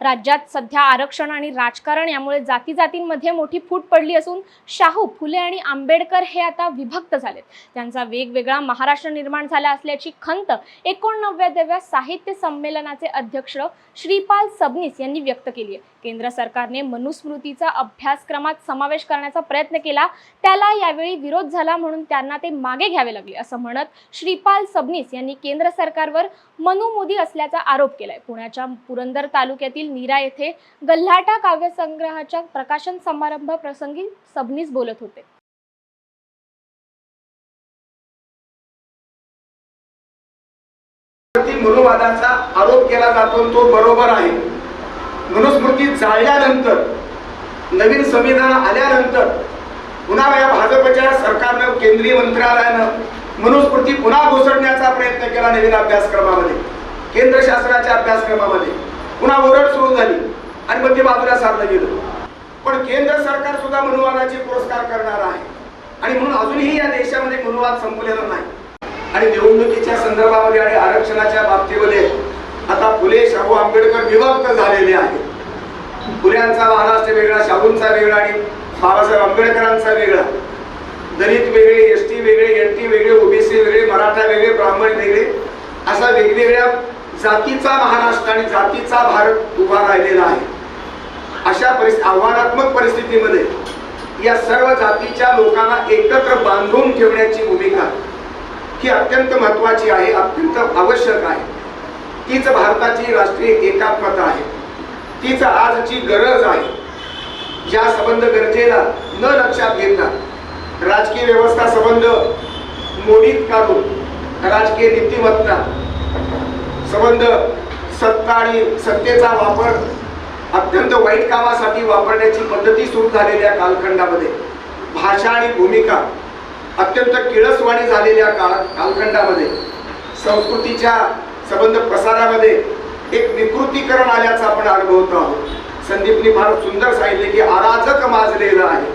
राज्यात सध्या आरक्षण आणि राजकारण यामुळे जाती-जातींमध्ये मोठी फूट पडली असून शाहू, फुले आणि आंबेडकर हे आता विभक्त झालेत। त्यांचा वेगवेगळा महाराष्ट्र निर्माण झाला असल्याची खंत 89व्या साहित्य संमेलनाचे अध्यक्ष श्रीपाल सबनीस यांनी व्यक्त केली आहे। केंद्र सरकारने मनुस्मृतीचा अभ्यासक्रमात समावेश करण्याचा प्रयत्न केला, त्याला यावेळी विरोध झाला म्हणून त्यांना ते मागे घ्यावे लागले असं म्हणत श्रीपाल सबनीस यांनी केंद्र सरकारवर मनुमोदी असल्याचा आरोप केलाय। पुण्याच्या पुरंदर तालुक्यातील नीरा येथे गल्हाटा काव्यसंग्रहाच्या प्रकाशन समारंभ प्रसंगी सबनीस बोलत होते। मनुवादाचा आरोप केला जातो तो बरोबर आहे। मनुस्मृती जाळल्यानंतर नवीन संविधान आल्यानंतर पुन्हा या भाजपच्या सरकारने केंद्रीय मंत्रालयाने मनुस्मृती पुन्हा घुसडण्याचा प्रयत्न केला। नवीन अभ्यासक्रमामध्ये केंद्र शासनाच्या अभ्यासक्रमामध्ये पुन्हा ओरड सुरू झाली आणि मग ते बाजूला सारलं गेलं। पण केंद्र सरकार सुद्धा मनुवादाचे पुरस्कार करणार आहे आणि म्हणून अजूनही या देशामध्ये मनुवाद संपलेला नाही। आणि निवडणुकीच्या संदर्भामध्ये आणि आरक्षणाच्या बाबतीमध्ये आता फुले, शाहू, आंबेडकर विभक्त झालेले आहेत। फुल्यांचा महाराष्ट्र वेगळा, शाहूंचा वेगळा आणि बाबासाहेब आंबेडकरांचा वेगळा। दलित वेगळे, एसटी वेगळे, एनटी वेगळे, ओबीसी वेगळे, मराठा वेगळे, ब्राह्मण वेगळे, असा वेगवेगळ्या जातीचा महाराष्ट्र आणि जातीचा भारत उभा राहिलेला आहे। अशा आव्हानात्मक परिस्थितीमध्ये या सर्व जातीच्या लोकांना एकत्र बांधून ठेवण्याची भूमिका ही अत्यंत महत्त्वाची आहे, अत्यंत आवश्यक आहे। तीच भारताची राष्ट्रीय एकात्मता आहे, तीच आजची गरज आहे। ज्या संबंध गरजेला न लक्षात घेता राजकीय व्यवस्था संबंध मोडीत काढून राजकीय नीतिमत्ता संबंध सत्ता आणि सत्तेचा वापर अत्यंत वाईट कामासाठी वापरण्याची पद्धती सुरू झालेल्या कालखंडामध्ये भाषा आणि भूमिका अत्यंत किळसवाणी झालेल्या कालखंडामध्ये संस्कृतीच्या संबंध प्रसारामध्ये एक विकृतीकरण आल्याचा आपण अनुभवतो आहोत। संदीपनी फार सुंदर सांगितले की अराजक माजलेलं आहे।